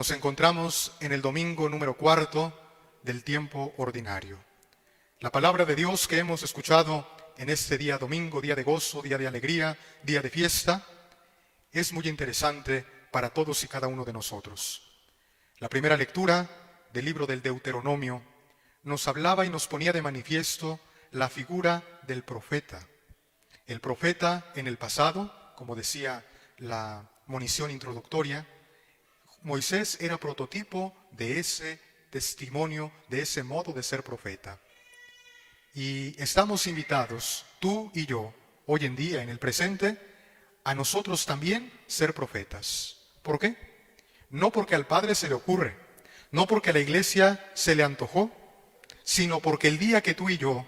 Nos encontramos en el domingo número 4 del tiempo ordinario. La palabra de Dios que hemos escuchado en este día domingo, día de gozo, día de alegría, día de fiesta, es muy interesante para todos y cada uno de nosotros. La primera lectura del libro del Deuteronomio nos hablaba y nos ponía de manifiesto la figura del profeta. El profeta en el pasado, como decía la monición introductoria, Moisés era prototipo de ese testimonio, de ese modo de ser profeta. Y estamos invitados, tú y yo, hoy en día, en el presente, a nosotros también ser profetas. ¿Por qué? No porque al Padre se le ocurre, no porque a la Iglesia se le antojó, sino porque el día que tú y yo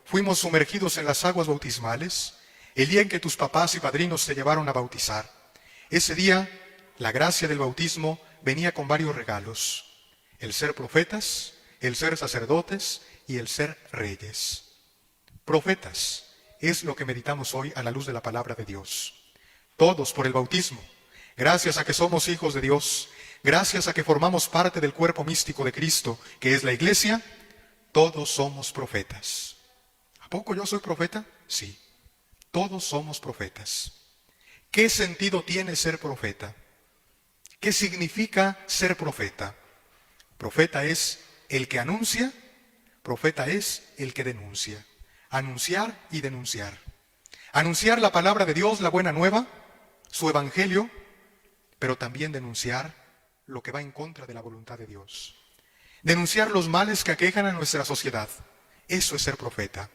fuimos sumergidos en las aguas bautismales, el día en que tus papás y padrinos te llevaron a bautizar, ese día la gracia del bautismo venía con varios regalos: el ser profetas, el ser sacerdotes y el ser reyes. Profetas es lo que meditamos hoy a la luz de la palabra de Dios. Todos por el bautismo, gracias a que somos hijos de Dios, gracias a que formamos parte del cuerpo místico de Cristo, que es la Iglesia, todos somos profetas. ¿A poco yo soy profeta? Sí, todos somos profetas. ¿Qué sentido tiene ser profeta? ¿Qué significa ser profeta? Profeta es el que anuncia, profeta es el que denuncia. Anunciar y denunciar. Anunciar la palabra de Dios, la buena nueva, su evangelio, pero también denunciar lo que va en contra de la voluntad de Dios. Denunciar los males que aquejan a nuestra sociedad. Eso es ser profeta.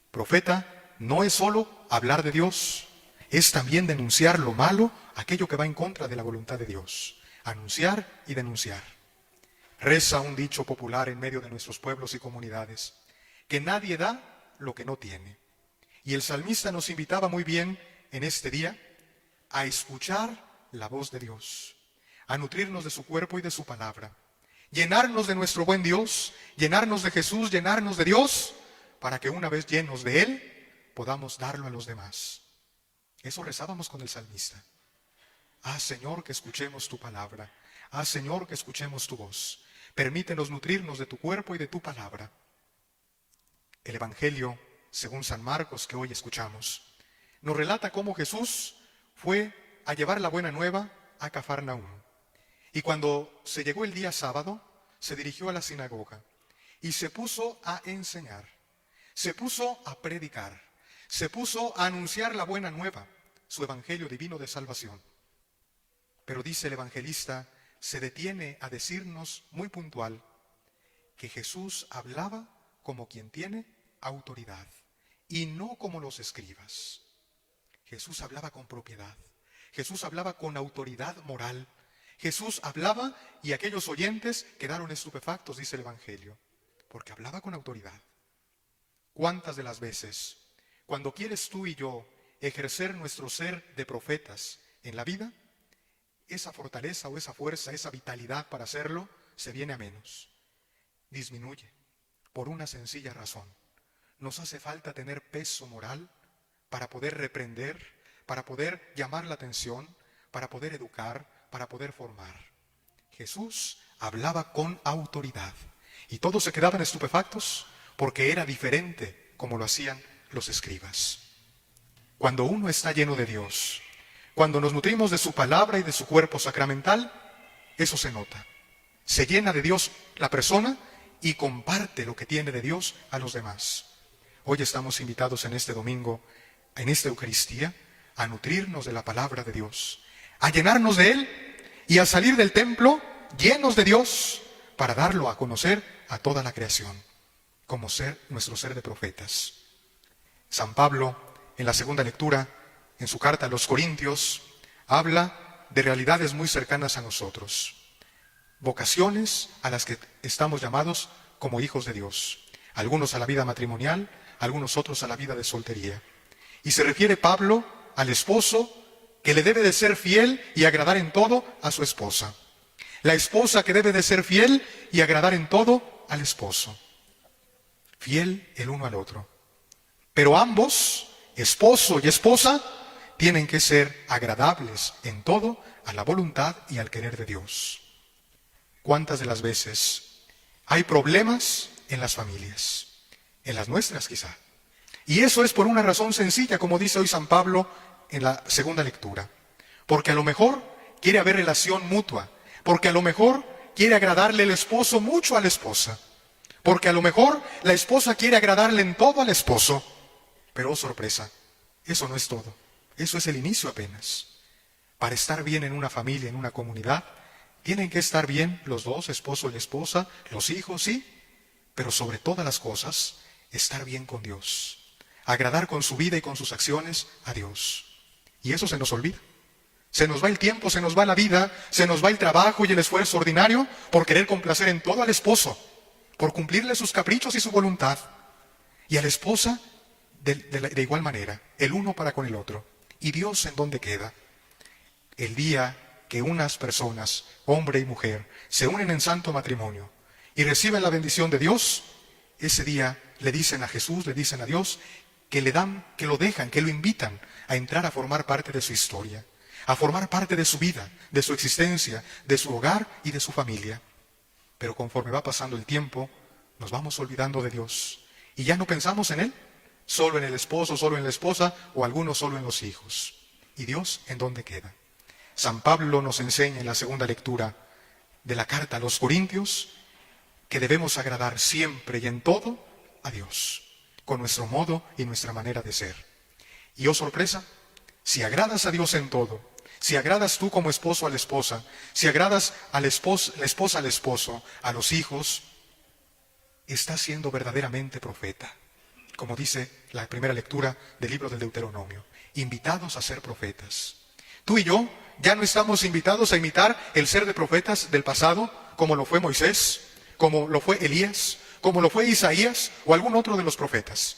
Profeta no es solo hablar de Dios, es también denunciar lo malo, aquello que va en contra de la voluntad de Dios. Anunciar y denunciar. Reza un dicho popular en medio de nuestros pueblos y comunidades, que nadie da lo que no tiene. Y el salmista nos invitaba muy bien en este día a escuchar la voz de Dios, a nutrirnos de su cuerpo y de su palabra, llenarnos de nuestro buen Dios, llenarnos de Jesús, llenarnos de Dios, para que una vez llenos de Él, podamos darlo a los demás. Eso rezábamos con el salmista. Señor, que escuchemos tu palabra. Señor, que escuchemos tu voz. Permítenos nutrirnos de tu cuerpo y de tu palabra. El Evangelio, según San Marcos, que hoy escuchamos, nos relata cómo Jesús fue a llevar la buena nueva a Cafarnaúm. Y cuando se llegó el día sábado, se dirigió a la sinagoga y se puso a enseñar, se puso a predicar, se puso a anunciar la buena nueva, su evangelio divino de salvación. Pero dice el evangelista, se detiene a decirnos muy puntual que Jesús hablaba como quien tiene autoridad y no como los escribas. Jesús hablaba con propiedad, Jesús hablaba con autoridad moral, Jesús hablaba y aquellos oyentes quedaron estupefactos, dice el evangelio, porque hablaba con autoridad. ¿Cuántas de las veces, cuando quieres tú y yo ejercer nuestro ser de profetas en la vida, esa fortaleza o esa fuerza, esa vitalidad para hacerlo, se viene a menos, disminuye, por una sencilla razón? Nos hace falta tener peso moral para poder reprender, para poder llamar la atención, para poder educar, para poder formar. Jesús hablaba con autoridad y todos se quedaban estupefactos porque era diferente como lo hacían los escribas. Cuando uno está lleno de Dios, cuando nos nutrimos de su palabra y de su cuerpo sacramental, eso se nota. Se llena de Dios la persona y comparte lo que tiene de Dios a los demás. Hoy estamos invitados en este domingo, en esta Eucaristía, a nutrirnos de la palabra de Dios, a llenarnos de Él y a salir del templo llenos de Dios para darlo a conocer a toda la creación, como nuestro ser de profetas. San Pablo, en la segunda lectura, en su carta a los Corintios, habla de realidades muy cercanas a nosotros, vocaciones a las que estamos llamados como hijos de Dios, algunos a la vida matrimonial, algunos otros a la vida de soltería. Y se refiere Pablo al esposo que le debe de ser fiel y agradar en todo a su esposa, la esposa que debe de ser fiel y agradar en todo al esposo, fiel el uno al otro. Pero ambos, esposo y esposa, tienen que ser agradables en todo a la voluntad y al querer de Dios. ¿Cuántas de las veces hay problemas en las familias? En las nuestras quizá. Y eso es por una razón sencilla, como dice hoy San Pablo en la segunda lectura. Porque a lo mejor quiere haber relación mutua. Porque a lo mejor quiere agradarle el esposo mucho a la esposa. Porque a lo mejor la esposa quiere agradarle en todo al esposo. Pero oh sorpresa, eso no es todo. Eso es el inicio apenas. Para estar bien en una familia, en una comunidad, tienen que estar bien los dos, esposo y esposa, los hijos, sí, pero sobre todas las cosas, estar bien con Dios. Agradar con su vida y con sus acciones a Dios. Y eso se nos olvida. Se nos va el tiempo, se nos va la vida, se nos va el trabajo y el esfuerzo ordinario por querer complacer en todo al esposo, por cumplirle sus caprichos y su voluntad. Y a la esposa de igual manera, el uno para con el otro. ¿Y Dios en dónde queda? El día que unas personas, hombre y mujer, se unen en santo matrimonio y reciben la bendición de Dios, ese día le dicen a Jesús, le dicen a Dios, que le dan, que lo dejan, que lo invitan a entrar a formar parte de su historia, a formar parte de su vida, de su existencia, de su hogar y de su familia. Pero conforme va pasando el tiempo, nos vamos olvidando de Dios y ya no pensamos en Él, solo en el esposo, solo en la esposa o algunos solo en los hijos. ¿Y Dios en dónde queda? San Pablo nos enseña en la segunda lectura de la carta a los Corintios que debemos agradar siempre y en todo a Dios, con nuestro modo y nuestra manera de ser. Y oh sorpresa, si agradas a Dios en todo, si agradas tú como esposo a la esposa, si agradas a la esposa al esposo, a los hijos, estás siendo verdaderamente profeta. Como dice la primera lectura del libro del Deuteronomio, invitados a ser profetas. Tú y yo ya no estamos invitados a imitar el ser de profetas del pasado, como lo fue Moisés, como lo fue Elías, como lo fue Isaías o algún otro de los profetas.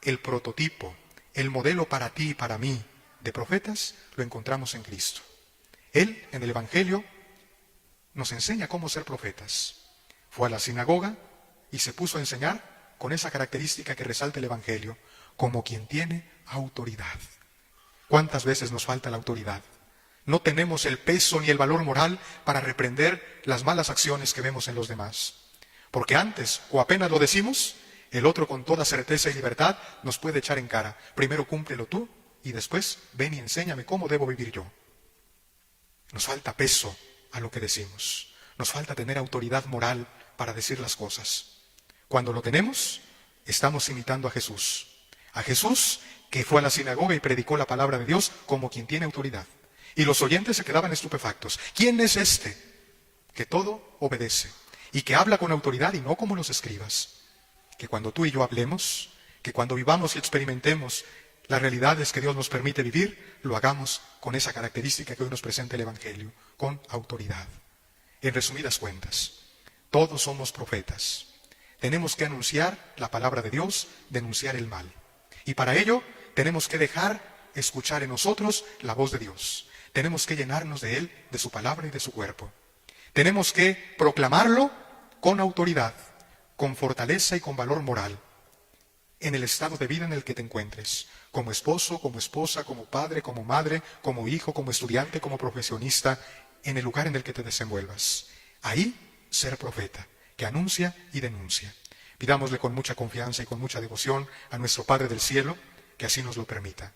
El prototipo, el modelo para ti y para mí de profetas lo encontramos en Cristo. Él, en el Evangelio, nos enseña cómo ser profetas. Fue a la sinagoga y se puso a enseñar con esa característica que resalta el Evangelio, como quien tiene autoridad. ¿Cuántas veces nos falta la autoridad? No tenemos el peso ni el valor moral para reprender las malas acciones que vemos en los demás. Porque antes, o apenas lo decimos, el otro con toda certeza y libertad nos puede echar en cara. Primero cúmplelo tú y después ven y enséñame cómo debo vivir yo. Nos falta peso a lo que decimos. Nos falta tener autoridad moral para decir las cosas. Cuando lo tenemos, estamos imitando a Jesús. A Jesús que fue a la sinagoga y predicó la palabra de Dios como quien tiene autoridad. Y los oyentes se quedaban estupefactos. ¿Quién es este que todo obedece y que habla con autoridad y no como los escribas? Que cuando tú y yo hablemos, que cuando vivamos y experimentemos las realidades que Dios nos permite vivir, lo hagamos con esa característica que hoy nos presenta el Evangelio, con autoridad. En resumidas cuentas, todos somos profetas. Tenemos que anunciar la palabra de Dios, denunciar el mal. Y para ello tenemos que dejar escuchar en nosotros la voz de Dios. Tenemos que llenarnos de Él, de su palabra y de su cuerpo. Tenemos que proclamarlo con autoridad, con fortaleza y con valor moral, en el estado de vida en el que te encuentres, como esposo, como esposa, como padre, como madre, como hijo, como estudiante, como profesionista, en el lugar en el que te desenvuelvas. Ahí ser profeta, que anuncia y denuncia. Pidámosle con mucha confianza y con mucha devoción a nuestro Padre del Cielo, que así nos lo permita.